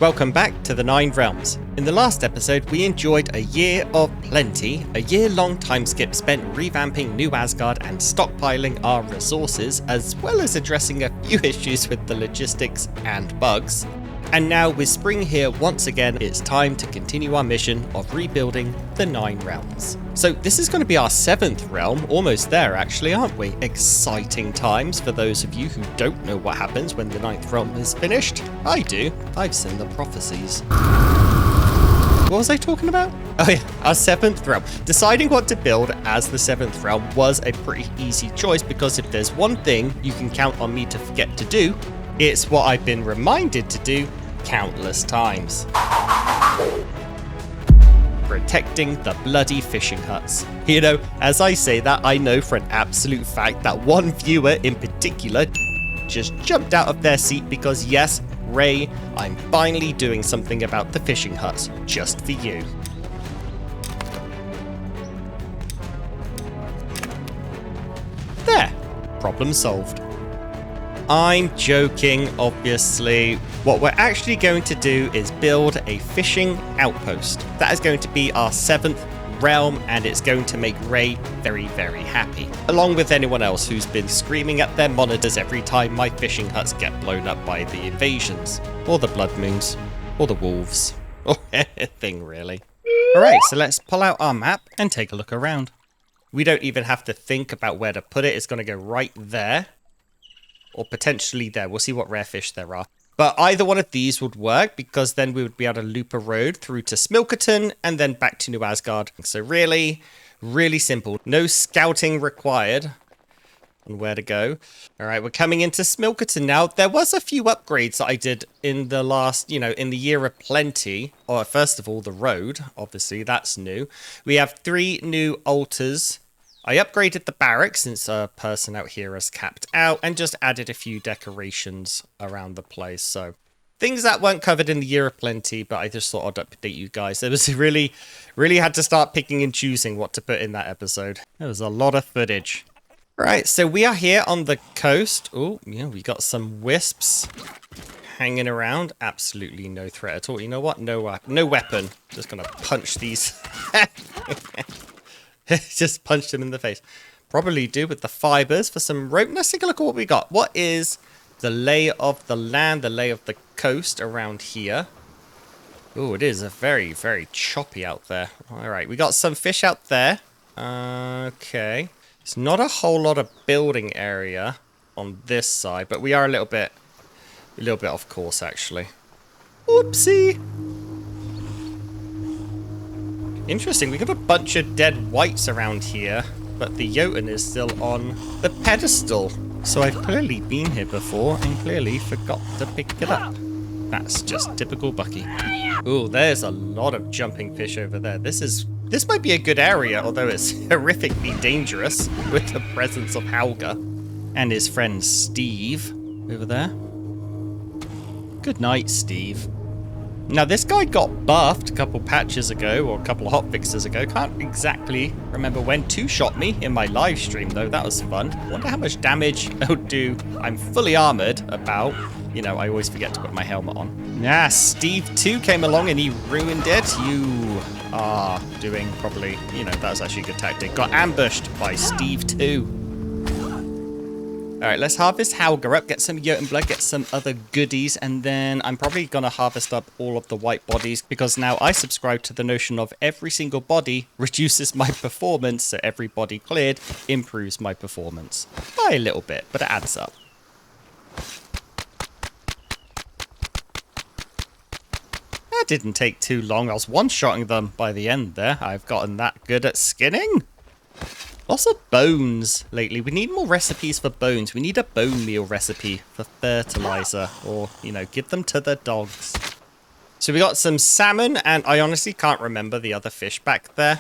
Welcome back to the Nine Realms. In the last episode, we enjoyed a year of plenty, a year-long time skip spent revamping New Asgard and stockpiling our resources, as well as addressing a few issues with the logistics and bugs. And now with spring here once again, it's time to continue our mission of rebuilding the Nine Realms. So this is going to be our 7th realm, almost there actually, aren't we? Exciting times for those of you who don't know what happens when the 9th realm is finished. I do. I've seen the prophecies. What was I talking about? Oh yeah, our 7th realm. Deciding what to build as the 7th realm was a pretty easy choice because if there's one thing you can count on me to forget to do, it's what I've been reminded to do countless times. Protecting the bloody fishing huts. You know, as I say that, I know for an absolute fact that one viewer in particular just jumped out of their seat because yes, Ray, I'm finally doing something about the fishing huts, just for you. There, problem solved. I'm joking, obviously. What we're actually going to do is build a fishing outpost. That is going to be our 7th realm, and it's going to make Ray very, very happy. Along with anyone else who's been screaming at their monitors every time my fishing huts get blown up by the invasions, or the blood moons, or the wolves, or anything really. Alright, so let's pull out our map and take a look around. We don't even have to think about where to put it. It's going to go right there. Or potentially there. We'll see what rare fish there are. But either one of these would work because then we would be able to loop a road through to Smilkerton and then back to New Asgard. So really, really simple. No scouting required on where to go. All right, we're coming into Smilkerton now. There was a few upgrades that I did in the last, in the year of plenty. Or first of all, the road. Obviously, that's new. We have 3 new altars. I upgraded the barracks since a person out here has capped out and just added a few decorations around the place. So things that weren't covered in the year of plenty, but I just thought I'd update you guys. There was really had to start picking and choosing what to put in that episode. There was a lot of footage. Right, so we are here on the coast. Oh, yeah, we got some wisps hanging around. Absolutely no threat at all. You know what? No weapon. Just gonna punch these. Just punched him in the face. Probably do with the fibers for some rope. Let's take a look at what we got. What is the lay of the land, the lay of the coast around here? Oh, it is a very, very choppy out there. All right, we got some fish out there. Okay. It's not a whole lot of building area on this side, but we are a little bit off course actually. Oopsie. Interesting, we got a bunch of dead whites around here, but the Jotun is still on the pedestal. So I've clearly been here before and clearly forgot to pick it up. That's just typical Bucky. Ooh, there's a lot of jumping fish over there. This might be a good area, although it's horrifically dangerous with the presence of Helga and his friend Steve over there. Good night, Steve. Now, this guy got buffed a couple patches ago, or a couple of hotfixes ago. Can't exactly remember when. 2 shot me in my live stream, though. That was fun. Wonder how much damage it'll do. I'm fully armored about. I always forget to put my helmet on. Yeah, Steve 2 came along and he ruined it. You are doing probably, that was actually a good tactic. Got ambushed by Steve 2. All right, let's harvest Helga up, get some Jotun blood, get some other goodies, and then I'm probably going to harvest up all of the white bodies because now I subscribe to the notion of every single body reduces my performance, so every body cleared improves my performance. By a little bit, but it adds up. That didn't take too long. I was one-shotting them by the end there. I've gotten that good at skinning. Lots of bones lately. We need more recipes for bones. We need a bone meal recipe for fertilizer or, give them to the dogs. So we got some salmon and I honestly can't remember the other fish back there.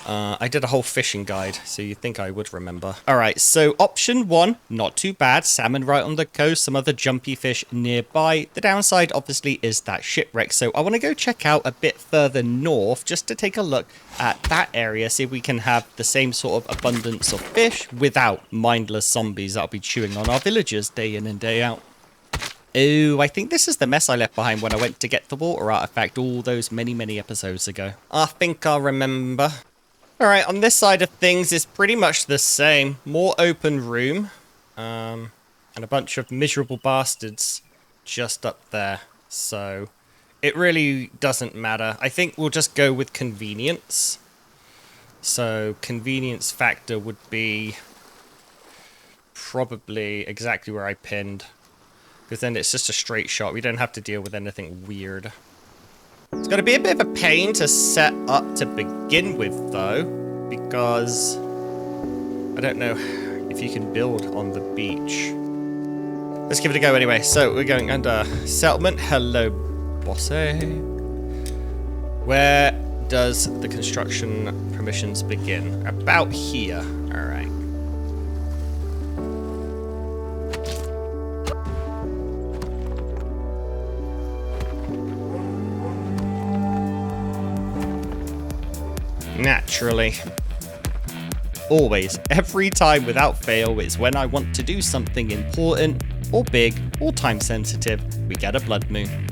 I did a whole fishing guide, so you'd think I would remember. All right, so option 1, not too bad. Salmon right on the coast, some other jumpy fish nearby. The downside, obviously, is that shipwreck. So I want to go check out a bit further north just to take a look at that area, see if we can have the same sort of abundance of fish without mindless zombies that'll be chewing on our villagers day in and day out. Oh, I think this is the mess I left behind when I went to get the water artifact all those many, many episodes ago. I think I'll remember. Alright, on this side of things, it's pretty much the same. More open room. And a bunch of miserable bastards just up there. So, it really doesn't matter. I think we'll just go with convenience. So, convenience factor would be probably exactly where I pinned. Because then it's just a straight shot. We don't have to deal with anything weird. It's going to be a bit of a pain to set up to begin with, though. Because I don't know if you can build on the beach. Let's give it a go anyway. So we're going under settlement. Hello, bossy. Where does the construction permissions begin? About here. All right. Naturally. Always, every time without fail is when I want to do something important, or big, or time sensitive, we get a blood moon.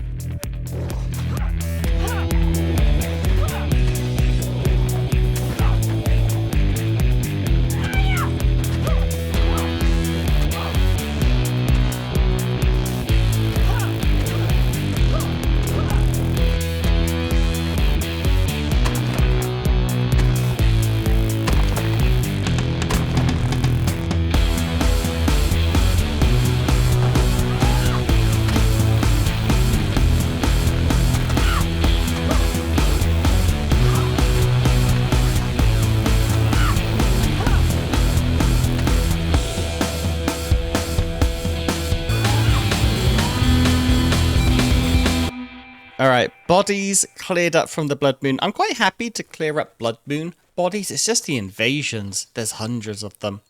Alright, bodies cleared up from the Blood Moon. I'm quite happy to clear up Blood Moon bodies. It's just the invasions. There's hundreds of them.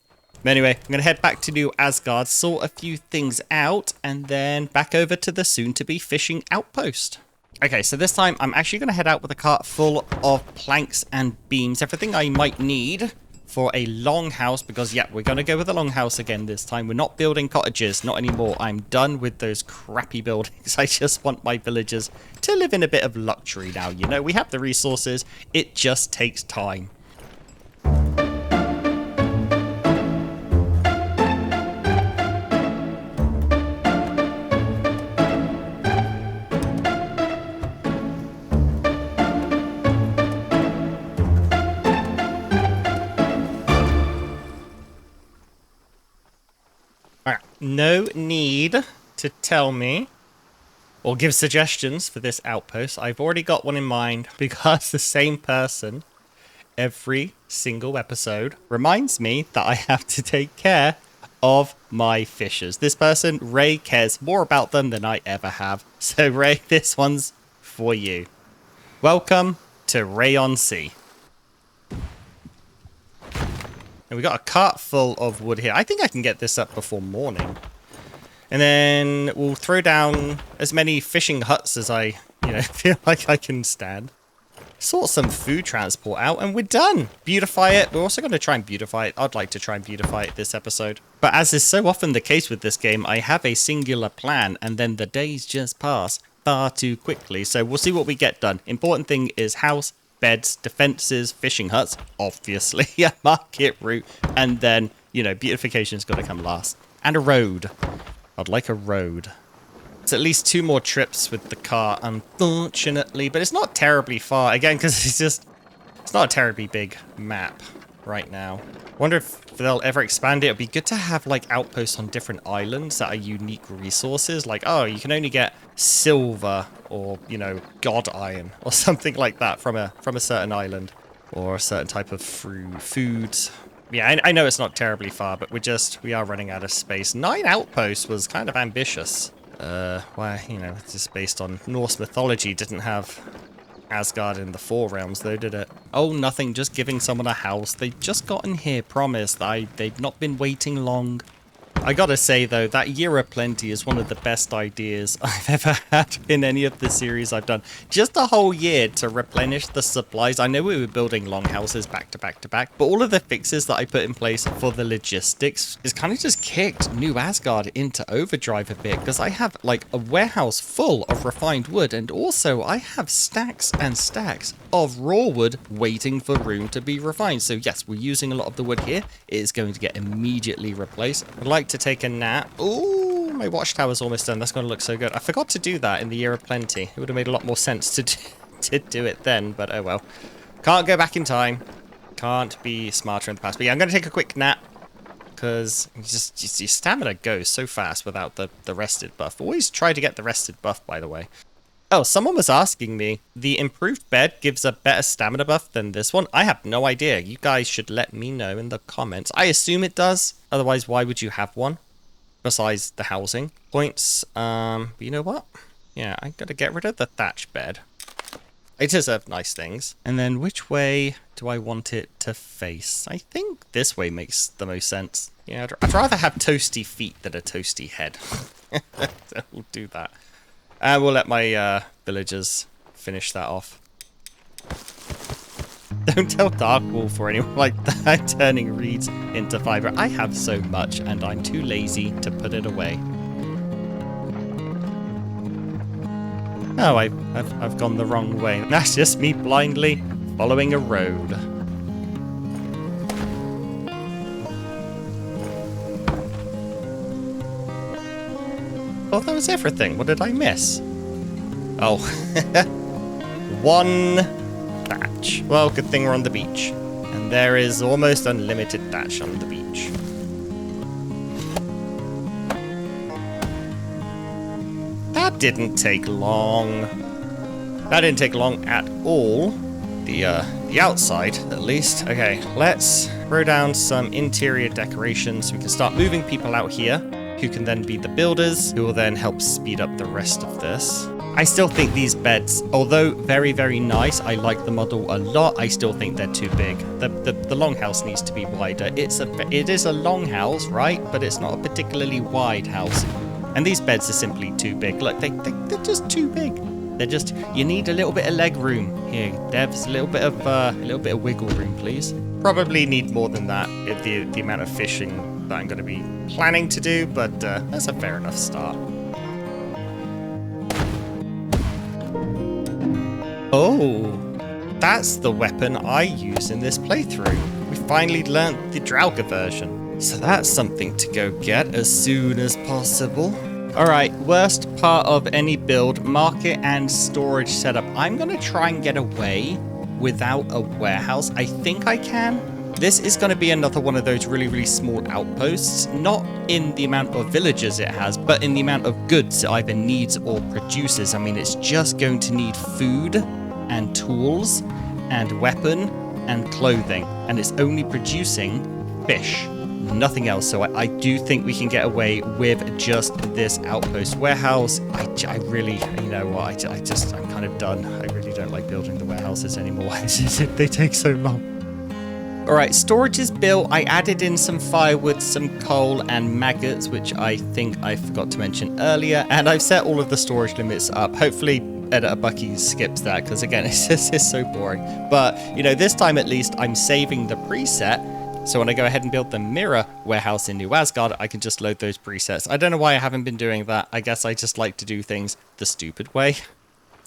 Anyway, I'm going to head back to New Asgard, sort a few things out, and then back over to the soon-to-be fishing outpost. Okay, so this time I'm actually going to head out with a cart full of planks and beams. Everything I might need for a longhouse, because yeah, we're going to go with a longhouse again this time. We're not building cottages, not anymore. I'm done with those crappy buildings. I just want my villagers to live in a bit of luxury now. You know, we have the resources. It just takes time. No need to tell me or give suggestions for this outpost. I've already got one in mind because the same person every single episode reminds me that I have to take care of my fishers. This person, Ray, cares more about them than I ever have. So Ray, this one's for you. Welcome to Rayon Sea. And we got a cart full of wood here. I think I can get this up before morning. And then we'll throw down as many fishing huts as I, feel like I can stand. Sort some food transport out and we're done. Beautify it. We're also going to try and beautify it. I'd like to try and beautify it this episode. But as is so often the case with this game, I have a singular plan and then the days just pass far too quickly. So we'll see what we get done. Important thing is house, beds, defenses, fishing huts, obviously, a market route, and then, beautification's got to come last. And a road. I'd like a road. It's at least 2 more trips with the car, unfortunately, but it's not terribly far, again, because it's not a terribly big map right now. Wonder if they'll ever expand it. It'd be good to have, outposts on different islands that are unique resources, like, oh, you can only get silver or, god iron or something like that from a certain island or a certain type of foods. Yeah, I know it's not terribly far, but we are running out of space. 9 outposts was kind of ambitious. Why, it's just based on Norse mythology. Didn't have Asgard in the 4 realms, though, did it? Oh, nothing. Just giving someone a house. They've just gotten here, promise. They've not been waiting long. I gotta say though, that Year of Plenty is one of the best ideas I've ever had in any of the series I've done. Just a whole year to replenish the supplies. I know we were building longhouses back to back to back, but all of the fixes that I put in place for the logistics is kind of just kicked New Asgard into overdrive a bit, because I have like a warehouse full of refined wood, and also I have stacks and stacks of raw wood waiting for room to be refined. So yes, we're using a lot of the wood here. It is going to get immediately replaced. I'd like to take a nap. Ooh, my watchtower's almost done. That's going to look so good. I forgot to do that in the Year of Plenty. It would have made a lot more sense to do it then, but oh well. Can't go back in time. Can't be smarter in the past. But yeah, I'm going to take a quick nap, because just your stamina goes so fast without the rested buff. Always try to get the rested buff, by the way. Oh, someone was asking me, the improved bed gives a better stamina buff than this one? I have no idea. You guys should let me know in the comments. I assume it does. Otherwise, why would you have one? Besides the housing. Points. You know what? Yeah, I gotta get rid of the thatch bed. I deserve nice things. And then which way do I want it to face? I think this way makes the most sense. Yeah, I'd rather have toasty feet than a toasty head. So we'll do that. And we'll let my villagers finish that off. Don't tell Darkwolf or anyone like that turning reeds into fiber. I have so much and I'm too lazy to put it away. Oh, I've gone the wrong way. That's just me blindly following a road. Oh, that was everything. What did I miss? Oh, one thatch. Well, good thing we're on the beach. And there is almost unlimited thatch on the beach. That didn't take long. That didn't take long at all. The outside, at least. Okay, let's throw down some interior decorations so we can start moving people out here, who can then be the builders, who will then help speed up the rest of this. I still think these beds, although very, very nice, I like the model a lot, I still think they're too big. The longhouse needs to be wider. It is a longhouse, right? But it's not a particularly wide house. And these beds are simply too big. Look, they're just too big. They're just, you need a little bit of leg room here, devs. A little bit of wiggle room, please. Probably need more than that, the amount of fishing that I'm going to be planning to do, but that's a fair enough start. Oh, that's the weapon I use in this playthrough. We finally learnt the Draugr version, so that's something to go get as soon as possible. Alright, worst part of any build, market and storage setup. I'm going to try and get away without a warehouse. I think I can. This is going to be another one of those really, really small outposts, not in the amount of villagers it has, but in the amount of goods it either needs or produces. I mean, it's just going to need food and tools and weapon and clothing, and it's only producing fish, nothing else. So I do think we can get away with just this outpost warehouse. I really, you know what, I'm kind of done. I really don't like building the warehouses anymore. They take so long. Alright, storage is built. I added in some firewood, some coal, and maggots, which I think I forgot to mention earlier. And I've set all of the storage limits up. Hopefully, Editor Bucky skips that, because again, it's so boring. But, you know, this time at least, I'm saving the preset. So when I go ahead and build the mirror warehouse in New Asgard, I can just load those presets. I don't know why I haven't been doing that. I guess I just like to do things the stupid way.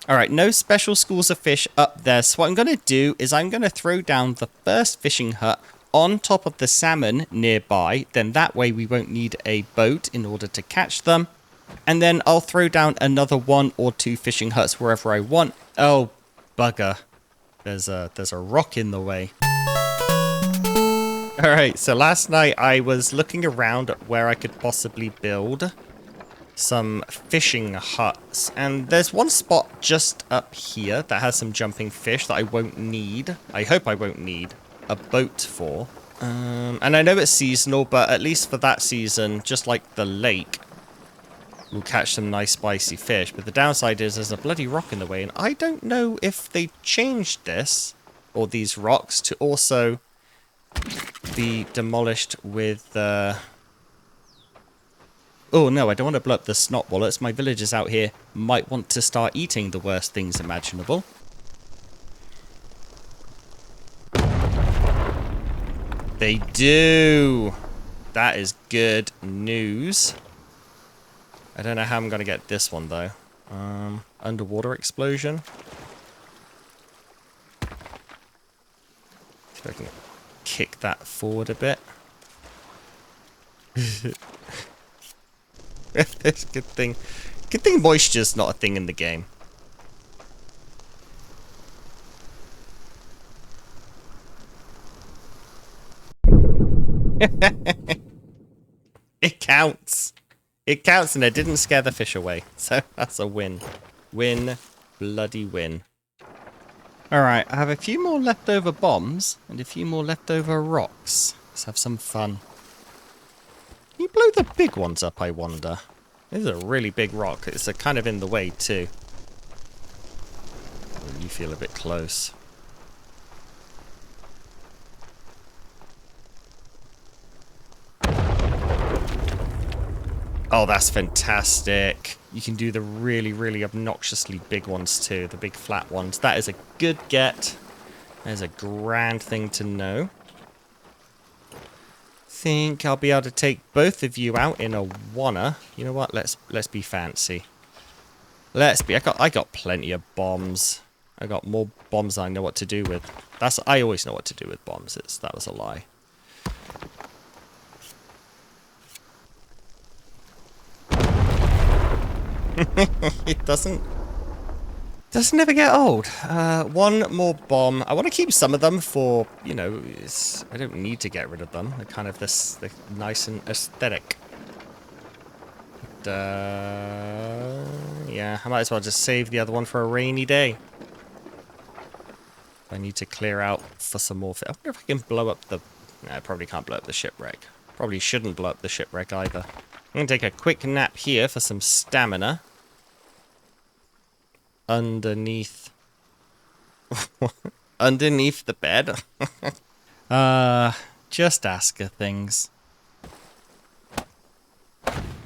Alright, no special schools of fish up there, so what I'm going to do is I'm going to throw down the first fishing hut on top of the salmon nearby, then that way we won't need a boat in order to catch them, and then I'll throw down another 1 or 2 fishing huts wherever I want. Oh, bugger. There's a rock in the way. Alright, so last night I was looking around at where I could possibly build some fishing huts, and there's one spot just up here that has some jumping fish that I won't need. I hope I won't need a boat for. And I know it's seasonal, but at least for that season, just like the lake, we'll catch some nice spicy fish. But the downside is there's a bloody rock in the way, and I don't know if they changed this, or these rocks, to also be demolished with Oh no, I don't want to blow up the snot wallets. My villagers out here might want to start eating the worst things imaginable. They do. That is good news. I don't know how I'm going to get this one, though. Underwater explosion. See if I can kick that forward a bit. It's a good thing. Good thing moisture's not a thing in the game. It counts. It counts, and it didn't scare the fish away. So that's a win. Win. Bloody win. Alright, I have a few more leftover bombs and a few more leftover rocks. Let's have some fun. Can you blow the big ones up, I wonder? This is a really big rock. It's kind of in the way, too. Oh, you feel a bit close. Oh, that's fantastic. You can do the really, really obnoxiously big ones too. The big flat ones. That is a good get. That is a grand thing to know. Think I'll be able to take both of you out in a wanna. You know what? Let's be fancy. Let's be. I got plenty of bombs. I got more bombs than I know what to do with. I always know what to do with bombs. That was a lie. It doesn't ever get old. One more bomb. I want to keep some of them for, you know, I don't need to get rid of them. They're kind of they're nice and aesthetic. But, yeah, I might as well just save the other one for a rainy day. I need to clear out for some more. I wonder if I can blow up the... No, I probably can't blow up the shipwreck. Probably shouldn't blow up the shipwreck either. I'm going to take a quick nap here for some stamina. Underneath... underneath the bed? Just Aska things.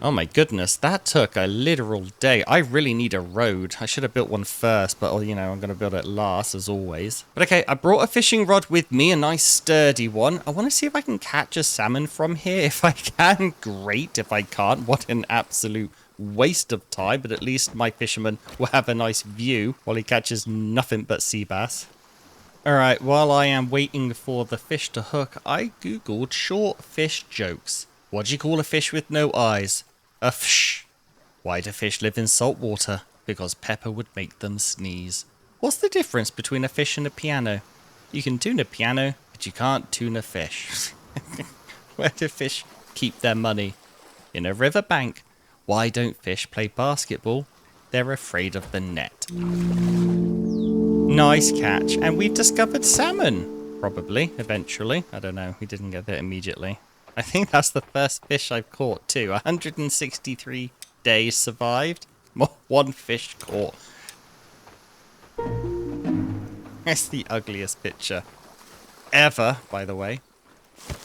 Oh my goodness, that took a literal day. I really need a road. I should have built one first, but, you know, I'm going to build it last, as always. But okay, I brought a fishing rod with me, a nice sturdy one. I want to see if I can catch a salmon from here. If I can, great. If I can't, what an absolute waste of time. But at least my fisherman will have a nice view while he catches nothing but sea bass. Alright, while I am waiting for the fish to hook, I googled short fish jokes. What do you call a fish with no eyes? A fish. Why do fish live in salt water? Because pepper would make them sneeze. What's the difference between a fish and a piano? You can tune a piano, but you can't tune a fish. Where do fish keep their money? In a riverbank. Why don't fish play basketball? They're afraid of the net. Nice catch. And we've discovered salmon. Probably, eventually. I don't know. We didn't get there immediately. I think that's the first fish I've caught too. 163 days survived. One fish caught. That's the ugliest picture ever, by the way.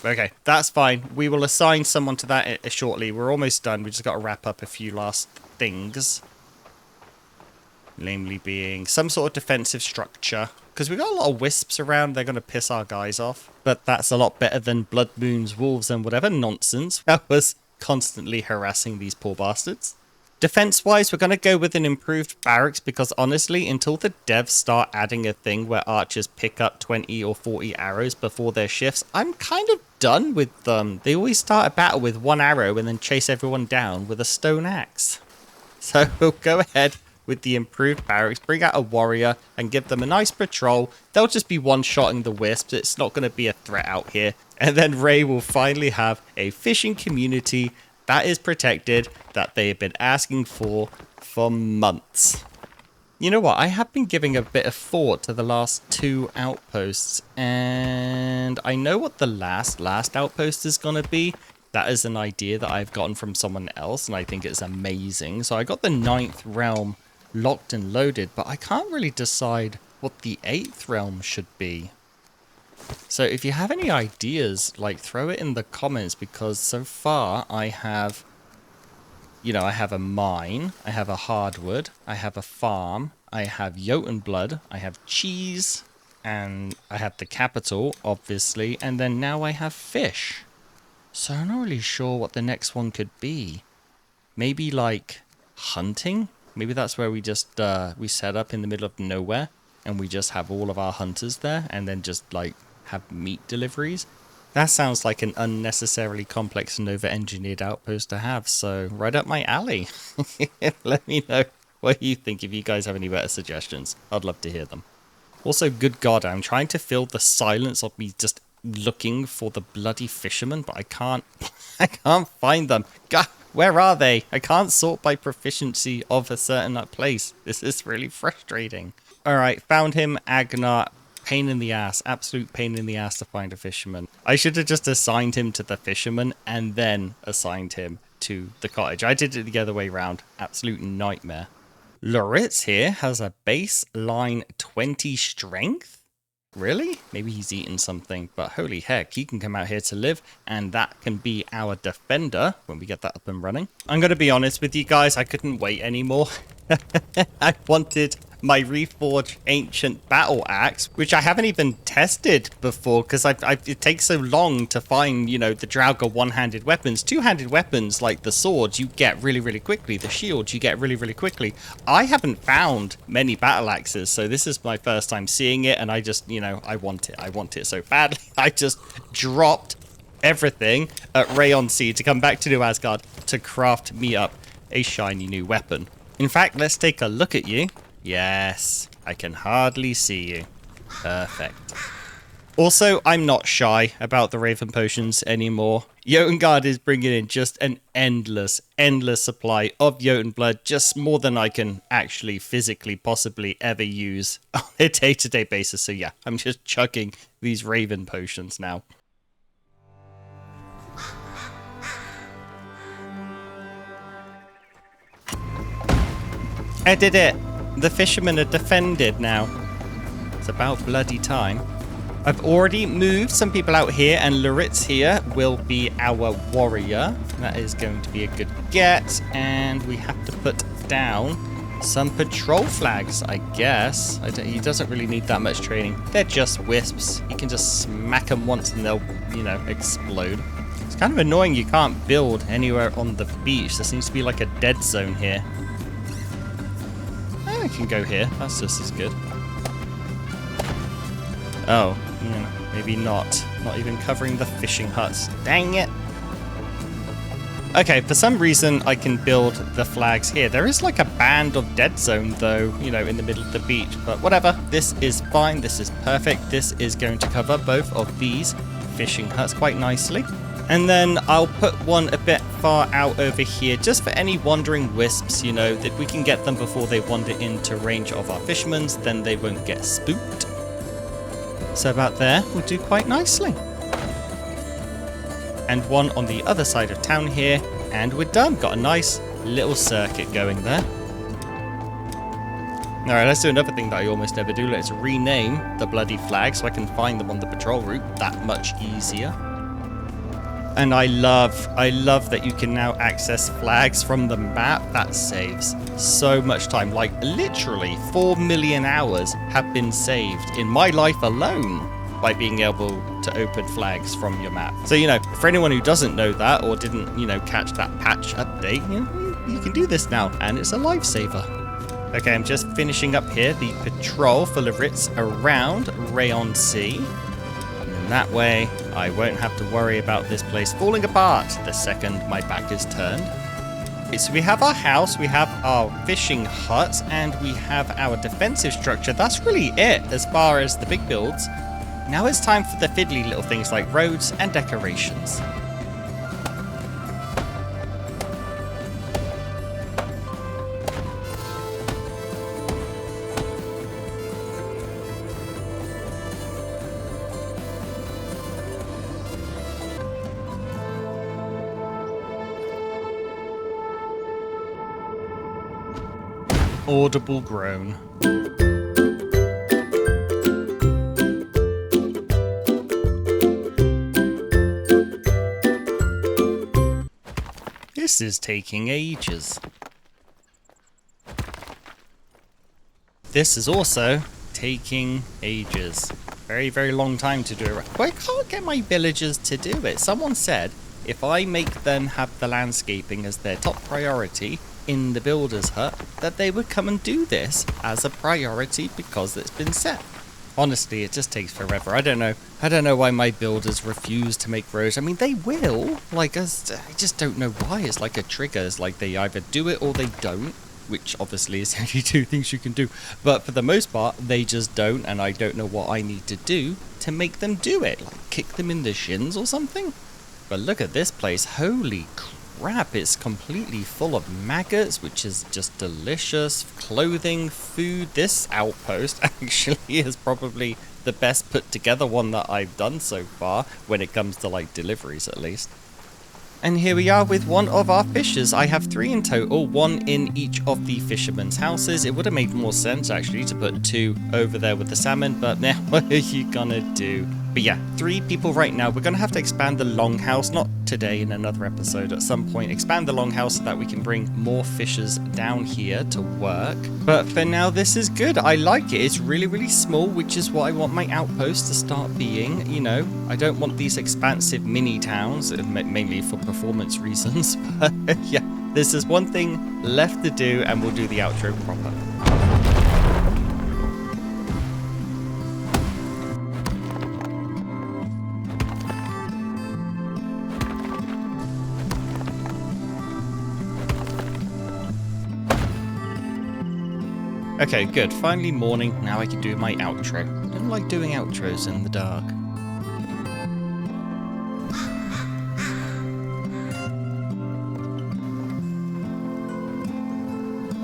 Okay, that's fine. We will assign someone to that shortly. We're almost done. We just got to wrap up a few last things. Namely being some sort of defensive structure. Because we've got a lot of wisps around. They're going to piss our guys off. But that's a lot better than blood moons, wolves, and whatever nonsense that was constantly harassing these poor bastards. Defense-wise, we're going to go with an improved barracks. Because honestly, until the devs start adding a thing where archers pick up 20 or 40 arrows before their shifts, I'm kind of done with them. They always start a battle with one arrow and then chase everyone down with a stone axe. So we'll go ahead with the improved barracks, bring out a warrior and give them a nice patrol. They'll just be one-shotting the wisps. It's not going to be a threat out here. And then Ray will finally have a fishing community that is protected, that they have been asking for months. You know what? I have been giving a bit of thought to the last two outposts, and I know what the last outpost is going to be. That is an idea that I've gotten from someone else, and I think it's amazing. So I got the 9th realm locked and loaded, but I can't really decide what the 8th realm should be. So if you have any ideas, like, throw it in the comments, because so far I have you know, I have a mine, I have a hardwood, I have a farm, I have Jotun blood, I have cheese, and I have the capital, obviously, and then now I have fish. So I'm not really sure what the next one could be. Maybe like hunting? Maybe that's where we just we set up in the middle of nowhere and we just have all of our hunters there and then just like have meat deliveries. That sounds like an unnecessarily complex and over-engineered outpost to have, so right up my alley. Let me know what you think if you guys have any better suggestions. I'd love to hear them. Also, good God, I'm trying to fill the silence of me just looking for the bloody fishermen, but I can't find them. God, where are they? I can't sort by proficiency of a certain place. This is really frustrating. All right, found him, Agnar. Pain in the ass, absolute pain in the ass to find a fisherman. I should have just assigned him to the fisherman and then assigned him to the cottage. I did it the other way around. Absolute nightmare. Loritz here has a baseline 20 strength. Really? Maybe he's eaten something, but holy heck, he can come out here to live, and that can be our defender when we get that up and running. I'm going to be honest with you guys, I couldn't wait anymore. I wanted my reforged ancient battle axe, which I haven't even tested before because it takes so long to find, you know, the Draugr one-handed weapons. Two-handed weapons like the swords you get really, really quickly. The shields you get really, really quickly. I haven't found many battle axes, so this is my first time seeing it, and I just, you know, I want it. I want it so badly. I just dropped everything at Rayon Sea to come back to New Asgard to craft me up a shiny new weapon. In fact, let's take a look at you. Yes, I can hardly see you. Perfect. Also, I'm not shy about the Raven potions anymore. Jotungard is bringing in just an endless supply of Jotun blood, just more than I can actually physically possibly ever use on a day-to-day basis. So yeah, I'm just chugging these Raven potions now. I did it! The fishermen are defended now. It's about bloody time. I've already moved some people out here, and Loritz here will be our warrior. That is going to be a good get, and we have to put down some patrol flags, I guess. He doesn't really need that much training. They're just wisps. He can just smack them once and they'll, you know, explode. It's kind of annoying you can't build anywhere on the beach. There seems to be like a dead zone here. I can go here. That's just as good. Oh, yeah, maybe not. Not even covering the fishing huts. Dang it. Okay, for some reason I can build the flags here. There is like a band of dead zone though, you know, in the middle of the beach. But whatever. This is fine. This is perfect. This is going to cover both of these fishing huts quite nicely. And then I'll put one a bit far out over here, just for any wandering wisps, you know, that we can get them before they wander into range of our fishermen's, then they won't get spooked. So about there will do quite nicely. And one on the other side of town here, and we're done. Got a nice little circuit going there. Alright, let's do another thing that I almost never do. Let's rename the bloody flag so I can find them on the patrol route that much easier. And I love that you can now access flags from the map. That saves so much time. Like, literally 4 million hours have been saved in my life alone by being able to open flags from your map. So, you know, for anyone who doesn't know that or didn't, you know, catch that patch update, you can do this now, and it's a lifesaver. Okay, I'm just finishing up here the patrol for Loritz around Rayon Sea. That way, I won't have to worry about this place falling apart the second my back is turned. Okay, so we have our house, we have our fishing hut, and we have our defensive structure. That's really it as far as the big builds. Now it's time for the fiddly little things like roads and decorations. Audible groan. This This is taking ages. This is also taking ages. Very, very long time to do it. But I can't get my villagers to do it. Someone said if I make them have the landscaping as their top priority in the builder's hut, that they would come and do this as a priority because it's been set. Honestly, it just takes forever. I don't know why my builders refuse to make roads. I mean, they will. I just don't know why. It's like a trigger. It's like they either do it or they don't, which obviously is the only two things you can do. But for the most part, they just don't, and I don't know what I need to do to make them do it. Like kick them in the shins or something? But look at this place. Holy crap, it's completely full of maggots, which is just delicious. Clothing, food. This outpost actually is probably the best put together one that I've done so far, when it comes to like deliveries at least. And here we are with one of our fishers. I have 3 in total, 1 in each of the fishermen's houses. It would have made more sense actually to put 2 over there with the salmon, but nah, what are you gonna do? But yeah, 3 people right now. We're gonna have to expand the longhouse, not today, in another episode at some point. Expand the longhouse so that we can bring more fishers down here to work. But for now, this is good. I like it. It's really, really small, which is what I want my outpost to start being. You know, I don't want these expansive mini towns, mainly for performance reasons. But yeah, there's just one thing left to do, and we'll do the outro proper. Okay, good. Finally morning. Now I can do my outro. I don't like doing outros in the dark.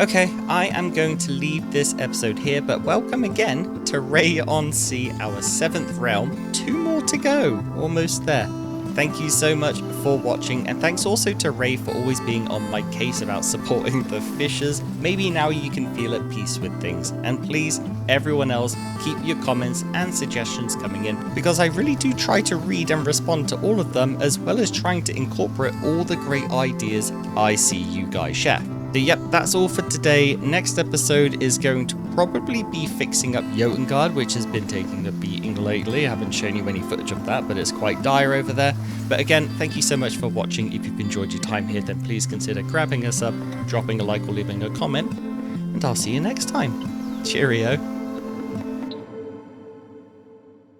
Okay, I am going to leave this episode here, but welcome again to Rayon Sea, our 7th realm. 2 more to go. Almost there. Thank you so much for watching, and thanks also to Ray for always being on my case about supporting the fishers. Maybe now you can feel at peace with things. And please, everyone else, keep your comments and suggestions coming in, because I really do try to read and respond to all of them, as well as trying to incorporate all the great ideas I see you guys share. So yep, that's all for today. Next episode is going to probably be fixing up Jotengard, which has been taking a beating lately. I haven't shown you any footage of that, but it's quite dire over there. But again, thank you so much for watching. If you've enjoyed your time here, then please consider grabbing us up, dropping a like or leaving a comment, and I'll see you next time. Cheerio.